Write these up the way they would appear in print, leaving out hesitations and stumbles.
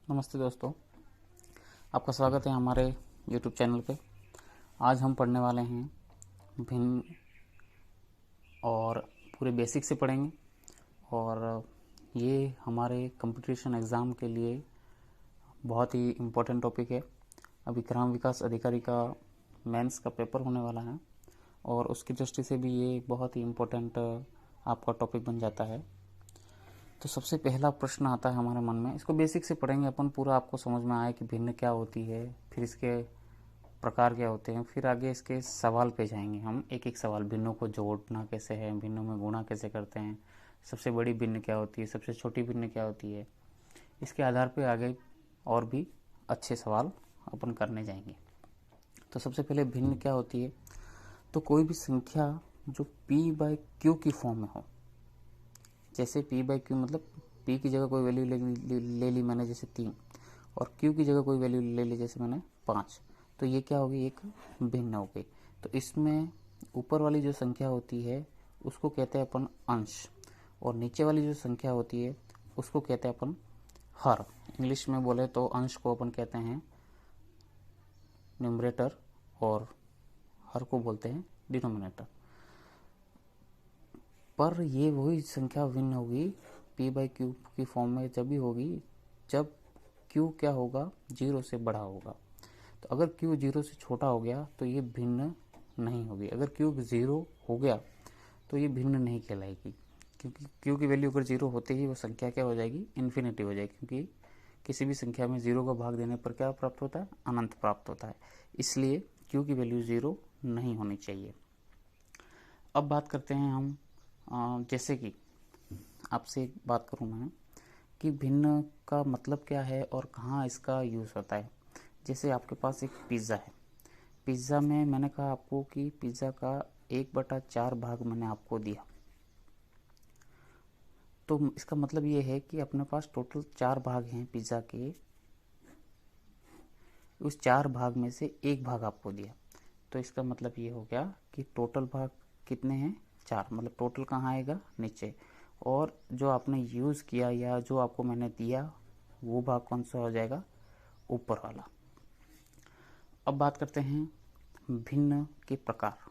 नमस्ते दोस्तों, आपका स्वागत है हमारे YouTube चैनल पे। आज हम पढ़ने वाले हैं भिन्न और पूरे बेसिक से पढ़ेंगे और ये हमारे कंपटीशन एग्ज़ाम के लिए बहुत ही इम्पोर्टेंट टॉपिक है। अभी ग्राम विकास अधिकारी का मेंस का पेपर होने वाला है और उसकी दृष्टि से भी ये बहुत ही इम्पोर्टेंट आपका टॉपिक बन जाता है। तो सबसे पहला प्रश्न आता है हमारे मन में, इसको बेसिक से पढ़ेंगे अपन, पूरा आपको समझ में आए कि भिन्न क्या होती है, फिर इसके प्रकार क्या होते हैं, फिर आगे इसके सवाल पे जाएंगे हम। एक एक सवाल, भिन्नों को जोड़ना कैसे है, भिन्नों में गुणा कैसे करते हैं, सबसे बड़ी भिन्न क्या होती है, सबसे छोटी भिन्न क्या होती है, इसके आधार पे आगे और भी अच्छे सवाल अपन करने जाएंगे। तो सबसे पहले भिन्न क्या होती है, तो कोई भी संख्या जो p/q की फॉर्म में हो। जैसे p/q मतलब p की जगह कोई वैल्यू ले ली मैंने, जैसे 3, और q की जगह कोई वैल्यू ले ली जैसे मैंने 5, तो ये क्या होगी, एक भिन्न हो गई। तो इसमें ऊपर वाली जो संख्या होती है उसको कहते हैं अपन अंश, और नीचे वाली जो संख्या होती है उसको कहते हैं अपन हर। इंग्लिश में बोले तो अंश को अपन कहते हैं न्यूमरेटर और हर को बोलते हैं डिनोमिनेटर। पर ये वही संख्या भिन्न होगी p/q की फॉर्म में जब भी होगी जब q क्या होगा, 0 से बड़ा होगा। तो अगर q 0 से छोटा हो गया तो ये भिन्न नहीं होगी। अगर q 0 हो गया तो ये भिन्न नहीं कहलाएगी, क्योंकि q की वैल्यू अगर 0 होते ही वो संख्या क्या हो जाएगी, इन्फिनिटी हो जाएगी। क्योंकि किसी भी संख्या में 0 का भाग देने पर क्या प्राप्त होता है, अनंत प्राप्त होता है। इसलिए q की वैल्यू 0 नहीं होनी चाहिए। अब बात करते हैं हम, जैसे कि आपसे एक बात करूं मैं कि भिन्न का मतलब क्या है और कहाँ इसका यूज़ होता है। जैसे आपके पास एक पिज़्ज़ा है, पिज़्ज़ा में मैंने कहा आपको कि पिज़्ज़ा का 1/4 भाग मैंने आपको दिया, तो इसका मतलब ये है कि अपने पास टोटल 4 भाग हैं पिज़्ज़ा के, उस 4 भाग में से एक भाग आपको दिया। तो इसका मतलब ये हो गया कि टोटल भाग कितने हैं, 4, मतलब टोटल कहाँ आएगा, नीचे। और जो आपने यूज़ किया या जो आपको मैंने दिया वो भाग कौन सा हो जाएगा, ऊपर वाला। अब बात करते हैं भिन्न के प्रकार।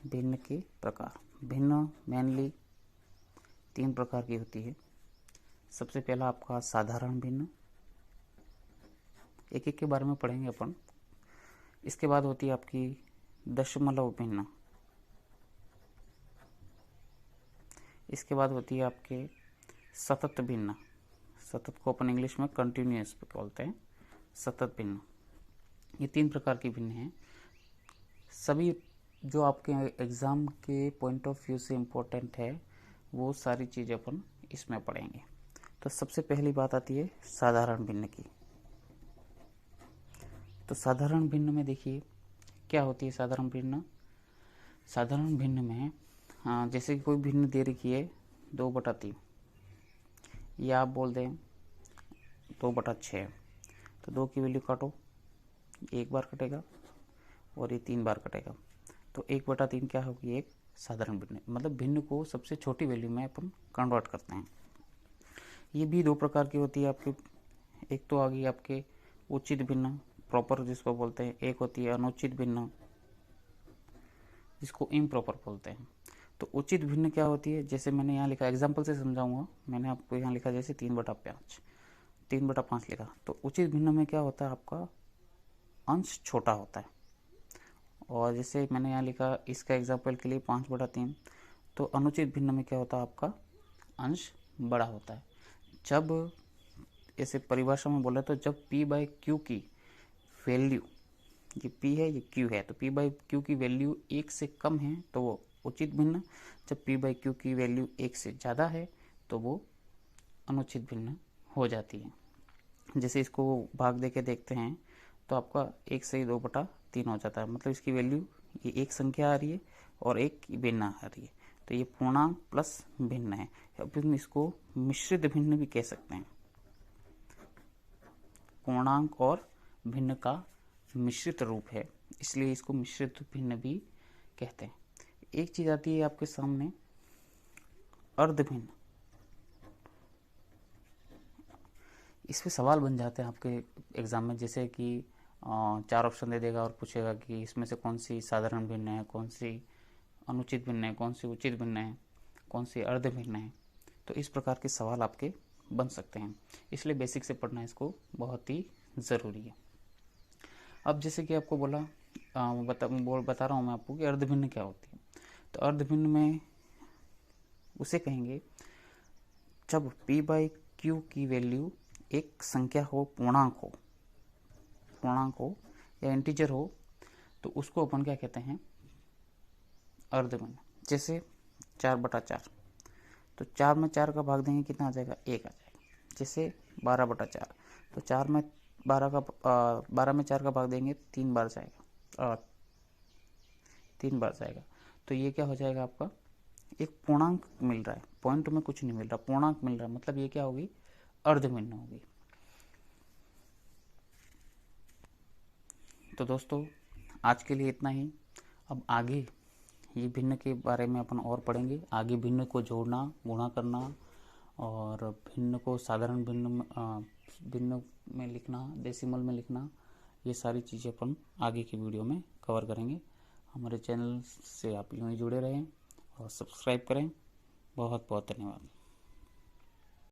भिन्न के प्रकार, भिन्न मेनली 3 प्रकार की होती है। सबसे पहला आपका साधारण भिन्न, एक एक के बारे में पढ़ेंगे अपन। इसके बाद होती है आपकी दशमलव भिन्न। इसके बाद होती है आपके सतत भिन्न, सतत को अपन इंग्लिश में कंटिन्यूअस बोलते हैं, सतत भिन्न। ये 3 प्रकार की भिन्न हैं। सभी जो आपके एग्ज़ाम के पॉइंट ऑफ व्यू से इम्पोर्टेंट है वो सारी चीज़ें अपन इसमें पढ़ेंगे। तो सबसे पहली बात आती है साधारण भिन्न की। तो साधारण भिन्न में देखिए क्या होती है साधारण भिन्न। साधारण भिन्न में जैसे कि कोई भिन्न दे रखी है 2/3, या आप बोल दें 2/6, तो 2 की वैल्यू काटो, एक बार कटेगा और ये 3 बार कटेगा, तो 1/3 क्या होगी, एक साधारण भिन्न। मतलब भिन्न को सबसे छोटी वैल्यू में अपन कन्वर्ट करते हैं। ये भी 2 प्रकार की होती है आपकी। एक तो आ गई आपके उचित भिन्न, प्रॉपर जिसको बोलते हैं, एक होती है अनुचित भिन्न जिसको इम्प्रॉपर बोलते हैं। तो उचित भिन्न क्या होती है, जैसे मैंने यहाँ लिखा, एग्जाम्पल से समझाऊंगा। मैंने आपको यहाँ लिखा जैसे 3/5, 3/5 लिखा। तो उचित भिन्न में क्या होता है, आपका अंश छोटा होता है। और जैसे मैंने यहाँ लिखा इसका एग्जाम्पल के लिए 5/3, तो अनुचित भिन्न में क्या होता है, आपका अंश बड़ा होता है। जब ऐसे परिभाषा में बोले तो जब p/q की वैल्यू, ये p है ये q है, तो p/q की वैल्यू 1 से कम है तो वो उचित भिन्न, जब p/q की वैल्यू 1 से ज़्यादा है तो वो अनुचित भिन्न हो जाती है। जैसे इसको भाग दे के देखते हैं तो आपका 1 से 2/3 हो जाता है। मतलब इसकी वैल्यू, ये एक संख्या आ रही है और एक भिन्न आ रही है, तो ये पूर्णांक प्लस भिन्न है। अब हम इसको मिश्रित भिन्न भी कह सकते हैं। पूर्णांक और भिन्न का मिश्रित रूप है, इसलिए इसको मिश्रित भिन्न भी कहते हैं। एक चीज आती है आपके सामने अर्ध भिन्न। इसमें सवाल बन जाते हैं आपके एग्ज़ाम में, जैसे कि 4 ऑप्शन दे देगा और पूछेगा कि इसमें से कौन सी साधारण भिन्न है, कौन सी अनुचित भिन्न है, कौन सी उचित भिन्न है, कौन सी अर्ध भिन्न है। तो इस प्रकार के सवाल आपके बन सकते हैं, इसलिए बेसिक से पढ़ना इसको बहुत ही ज़रूरी है। अब जैसे कि आपको बता रहा हूँ मैं आपको कि अर्ध भिन्न क्या होती है। तो अर्ध भिन्न में उसे कहेंगे जब p/q की वैल्यू एक संख्या हो, पूर्णांक हो या इंटीजर हो, तो उसको अपन क्या कहते हैं, अर्ध भिन्न। जैसे 4/4, तो 4 में 4 का भाग देंगे कितना आ जाएगा, 1 आ जाएगा। जैसे 12/4, तो 4 में 12 में 4 का भाग देंगे 3 बार जाएगा, 3 बार जाएगा। तो ये क्या हो जाएगा, आपका एक पूर्णांक मिल रहा है, पॉइंट में कुछ नहीं मिल रहा, पूर्णांक मिल रहा है, मतलब ये क्या होगी, अर्ध भिन्न होगी। तो दोस्तों आज के लिए इतना ही। अब आगे ये भिन्न के बारे में अपन और पढ़ेंगे। आगे भिन्न को जोड़ना, गुणा करना और भिन्न को साधारण भिन्न में लिखना, डेसिमल में लिखना, ये सारी चीज़ें अपन आगे की वीडियो में कवर करेंगे। हमारे चैनल से आप यूँ ही जुड़े रहें और सब्सक्राइब करें। बहुत बहुत धन्यवाद।